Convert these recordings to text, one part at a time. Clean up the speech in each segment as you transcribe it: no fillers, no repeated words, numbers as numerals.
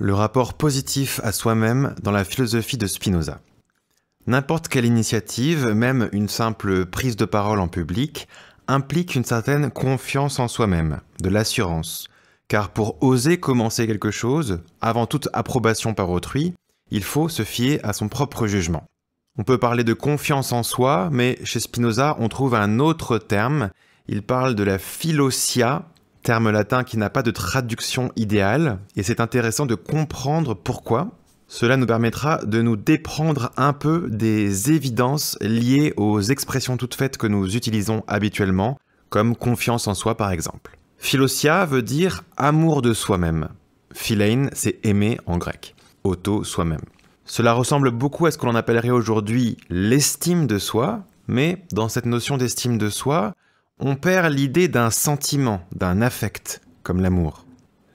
Le rapport positif à soi-même dans la philosophie de Spinoza. N'importe quelle initiative, même une simple prise de parole en public, implique une certaine confiance en soi-même, de l'assurance. Car pour oser commencer quelque chose, avant toute approbation par autrui, il faut se fier à son propre jugement. On peut parler de confiance en soi, mais chez Spinoza, on trouve un autre terme. Il parle de la philautia, terme latin qui n'a pas de traduction idéale, et c'est intéressant de comprendre pourquoi. Cela nous permettra de nous déprendre un peu des évidences liées aux expressions toutes faites que nous utilisons habituellement, comme confiance en soi par exemple. Philautia veut dire amour de soi-même. Philein, c'est aimer en grec. Auto, soi-même. Cela ressemble beaucoup à ce que l'on appellerait aujourd'hui l'estime de soi, mais dans cette notion d'estime de soi, on perd l'idée d'un sentiment, d'un affect, comme l'amour.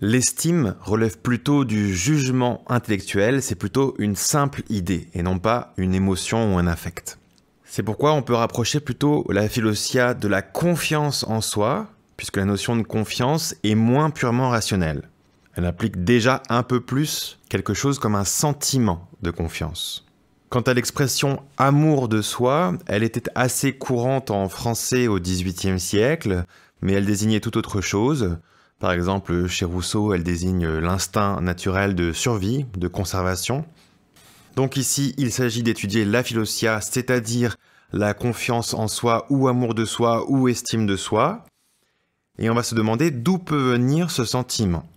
L'estime relève plutôt du jugement intellectuel, c'est plutôt une simple idée, et non pas une émotion ou un affect. C'est pourquoi on peut rapprocher plutôt la philautia de la confiance en soi, puisque la notion de confiance est moins purement rationnelle. Elle implique déjà un peu plus quelque chose comme un sentiment de confiance. Quant à l'expression « amour de soi », elle était assez courante en français au XVIIIe siècle, mais elle désignait tout autre chose. Par exemple, chez Rousseau, elle désigne l'instinct naturel de survie, de conservation. Donc ici, il s'agit d'étudier la philautia, c'est-à-dire la confiance en soi ou amour de soi ou estime de soi. Et on va se demander d'où peut venir ce sentiment.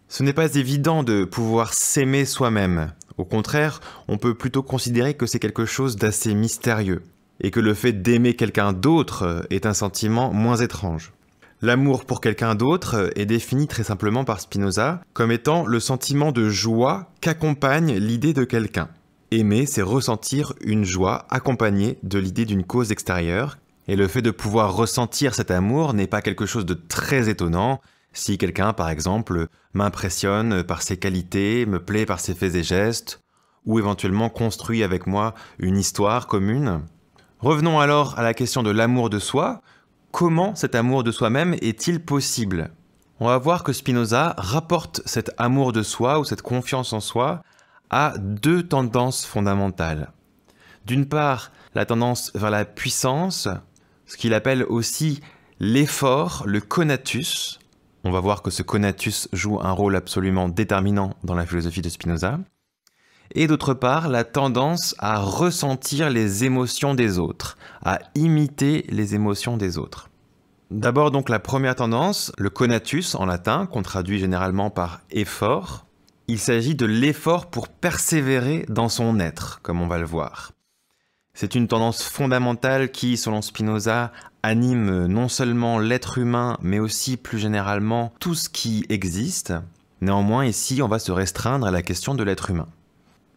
Ce n'est pas évident de pouvoir s'aimer soi-même. Au contraire, on peut plutôt considérer que c'est quelque chose d'assez mystérieux, et que le fait d'aimer quelqu'un d'autre est un sentiment moins étrange. L'amour pour quelqu'un d'autre est défini très simplement par Spinoza comme étant le sentiment de joie qu'accompagne l'idée de quelqu'un. Aimer, c'est ressentir une joie accompagnée de l'idée d'une cause extérieure, et le fait de pouvoir ressentir cet amour n'est pas quelque chose de très étonnant si quelqu'un, par exemple, m'impressionne par ses qualités, me plaît par ses faits et gestes, ou éventuellement construit avec moi une histoire commune. Revenons alors à la question de l'amour de soi. Comment cet amour de soi-même est-il possible? On va voir que Spinoza rapporte cet amour de soi ou cette confiance en soi à deux tendances fondamentales. D'une part, la tendance vers la puissance, ce qu'il appelle aussi l'effort, le conatus. On va voir que ce conatus joue un rôle absolument déterminant dans la philosophie de Spinoza. Et d'autre part, la tendance à ressentir les émotions des autres, à imiter les émotions des autres. D'abord donc la première tendance, le conatus en latin, qu'on traduit généralement par effort. Il s'agit de l'effort pour persévérer dans son être, comme on va le voir. C'est une tendance fondamentale qui, selon Spinoza, anime non seulement l'être humain, mais aussi plus généralement tout ce qui existe. Néanmoins, ici, on va se restreindre à la question de l'être humain.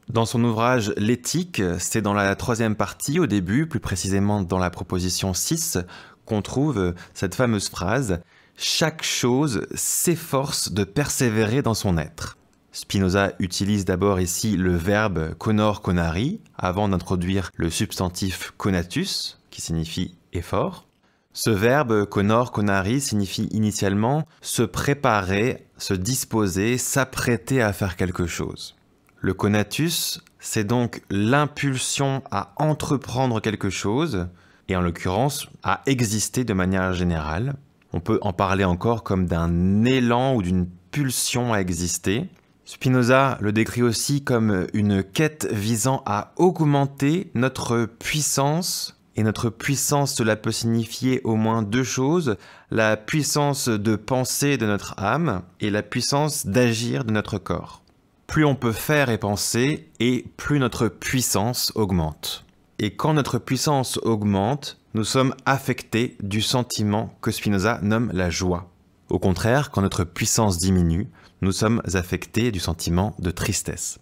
Dans son ouvrage « L'éthique », c'est dans la troisième partie, au début, plus précisément dans la proposition 6, qu'on trouve cette fameuse phrase « Chaque chose s'efforce de persévérer dans son être ». Spinoza utilise d'abord ici le verbe conor conari, avant d'introduire le substantif conatus, qui signifie effort. Ce verbe conor conari signifie initialement se préparer, se disposer, s'apprêter à faire quelque chose. Le conatus, c'est donc l'impulsion à entreprendre quelque chose, et en l'occurrence, à exister de manière générale. On peut en parler encore comme d'un élan ou d'une pulsion à exister. Spinoza le décrit aussi comme une quête visant à augmenter notre puissance. Et notre puissance, cela peut signifier au moins deux choses. La puissance de penser de notre âme et la puissance d'agir de notre corps. Plus on peut faire et penser, et plus notre puissance augmente. Et quand notre puissance augmente, nous sommes affectés du sentiment que Spinoza nomme la joie. Au contraire, quand notre puissance diminue, nous sommes affectés du sentiment de tristesse.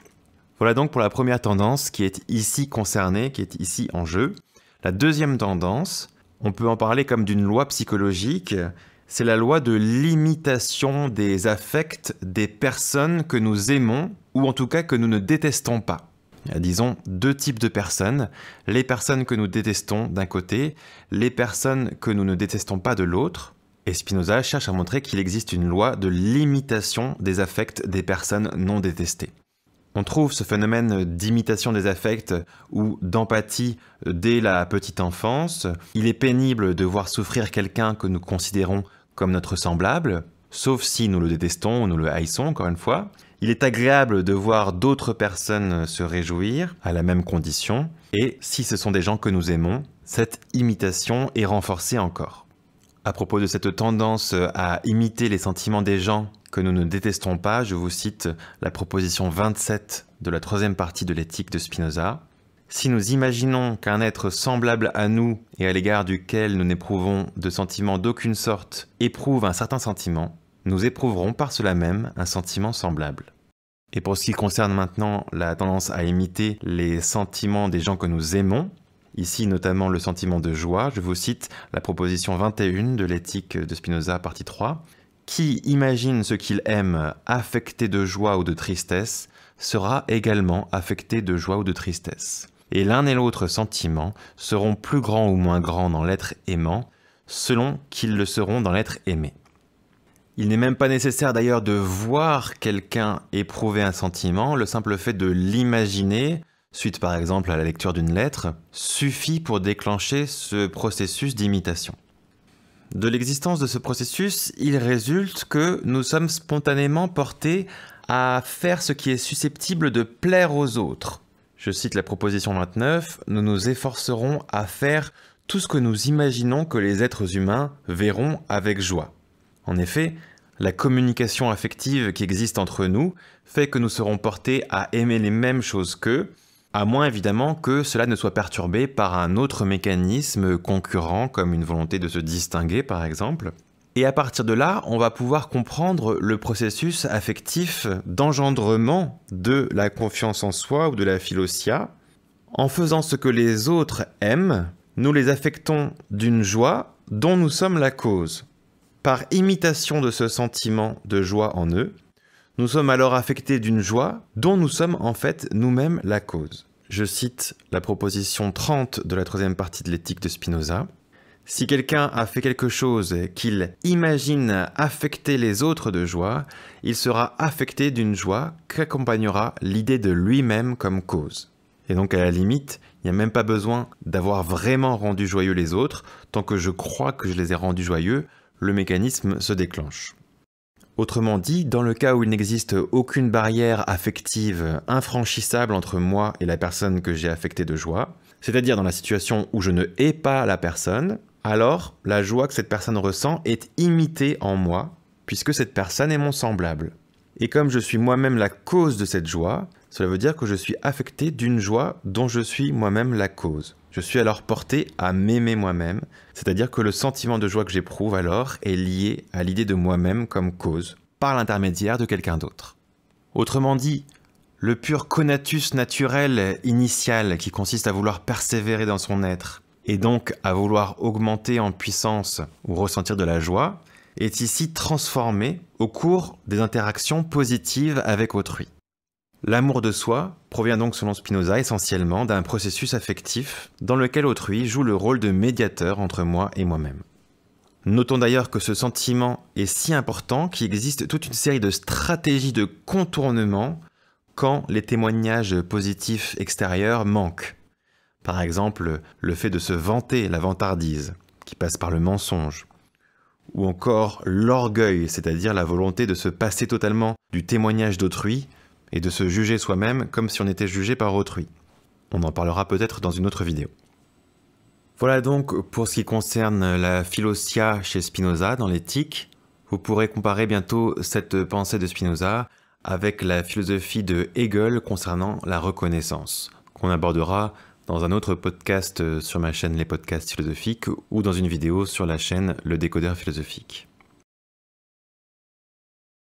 Voilà donc pour la première tendance qui est ici concernée, qui est ici en jeu. La deuxième tendance, on peut en parler comme d'une loi psychologique, c'est la loi de l'imitation des affects des personnes que nous aimons, ou en tout cas que nous ne détestons pas. Il y a, disons, deux types de personnes, les personnes que nous détestons d'un côté, les personnes que nous ne détestons pas de l'autre. Et Spinoza cherche à montrer qu'il existe une loi de limitation des affects des personnes non détestées. On trouve ce phénomène d'imitation des affects ou d'empathie dès la petite enfance. Il est pénible de voir souffrir quelqu'un que nous considérons comme notre semblable, sauf si nous le détestons ou nous le haïssons, encore une fois. Il est agréable de voir d'autres personnes se réjouir à la même condition. Et si ce sont des gens que nous aimons, cette imitation est renforcée encore. À propos de cette tendance à imiter les sentiments des gens que nous ne détestons pas, je vous cite la proposition 27 de la troisième partie de l'éthique de Spinoza. Si nous imaginons qu'un être semblable à nous et à l'égard duquel nous n'éprouvons de sentiments d'aucune sorte éprouve un certain sentiment, nous éprouverons par cela même un sentiment semblable. Et pour ce qui concerne maintenant la tendance à imiter les sentiments des gens que nous aimons, ici notamment le sentiment de joie, je vous cite la proposition 21 de l'éthique de Spinoza, partie 3. Qui imagine ce qu'il aime affecté de joie ou de tristesse sera également affecté de joie ou de tristesse. Et l'un et l'autre sentiment seront plus grands ou moins grands dans l'être aimant, selon qu'ils le seront dans l'être aimé. Il n'est même pas nécessaire d'ailleurs de voir quelqu'un éprouver un sentiment, le simple fait de l'imaginer, suite par exemple à la lecture d'une lettre, suffit pour déclencher ce processus d'imitation. De l'existence de ce processus, il résulte que nous sommes spontanément portés à faire ce qui est susceptible de plaire aux autres. Je cite la proposition 29, « Nous nous efforcerons à faire tout ce que nous imaginons que les êtres humains verront avec joie. » En effet, la communication affective qui existe entre nous fait que nous serons portés à aimer les mêmes choses qu'eux, à moins évidemment que cela ne soit perturbé par un autre mécanisme concurrent, comme une volonté de se distinguer par exemple. Et à partir de là, on va pouvoir comprendre le processus affectif d'engendrement de la confiance en soi ou de la philosia. En faisant ce que les autres aiment, nous les affectons d'une joie dont nous sommes la cause. Par imitation de ce sentiment de joie en eux, nous sommes alors affectés d'une joie dont nous sommes en fait nous-mêmes la cause. Je cite la proposition 30 de la troisième partie de l'éthique de Spinoza. Si quelqu'un a fait quelque chose qu'il imagine affecter les autres de joie, il sera affecté d'une joie qu'accompagnera l'idée de lui-même comme cause. Et donc à la limite, il n'y a même pas besoin d'avoir vraiment rendu joyeux les autres, tant que je crois que je les ai rendus joyeux, le mécanisme se déclenche. Autrement dit, dans le cas où il n'existe aucune barrière affective infranchissable entre moi et la personne que j'ai affectée de joie, c'est-à-dire dans la situation où je ne hais pas la personne, alors la joie que cette personne ressent est imitée en moi, puisque cette personne est mon semblable. Et comme je suis moi-même la cause de cette joie, cela veut dire que je suis affecté d'une joie dont je suis moi-même la cause. Je suis alors porté à m'aimer moi-même, c'est-à-dire que le sentiment de joie que j'éprouve alors est lié à l'idée de moi-même comme cause, par l'intermédiaire de quelqu'un d'autre. Autrement dit, le pur conatus naturel initial qui consiste à vouloir persévérer dans son être, et donc à vouloir augmenter en puissance ou ressentir de la joie, est ici transformé au cours des interactions positives avec autrui. L'amour de soi provient donc selon Spinoza essentiellement d'un processus affectif dans lequel autrui joue le rôle de médiateur entre moi et moi-même. Notons d'ailleurs que ce sentiment est si important qu'il existe toute une série de stratégies de contournement quand les témoignages positifs extérieurs manquent. Par exemple, le fait de se vanter, la vantardise, qui passe par le mensonge. Ou encore l'orgueil, c'est-à-dire la volonté de se passer totalement du témoignage d'autrui et de se juger soi-même comme si on était jugé par autrui. On en parlera peut-être dans une autre vidéo. Voilà donc pour ce qui concerne la philosia chez Spinoza dans l'éthique. Vous pourrez comparer bientôt cette pensée de Spinoza avec la philosophie de Hegel concernant la reconnaissance, qu'on abordera dans un autre podcast sur ma chaîne Les Podcasts Philosophiques ou dans une vidéo sur la chaîne Le Décodeur Philosophique.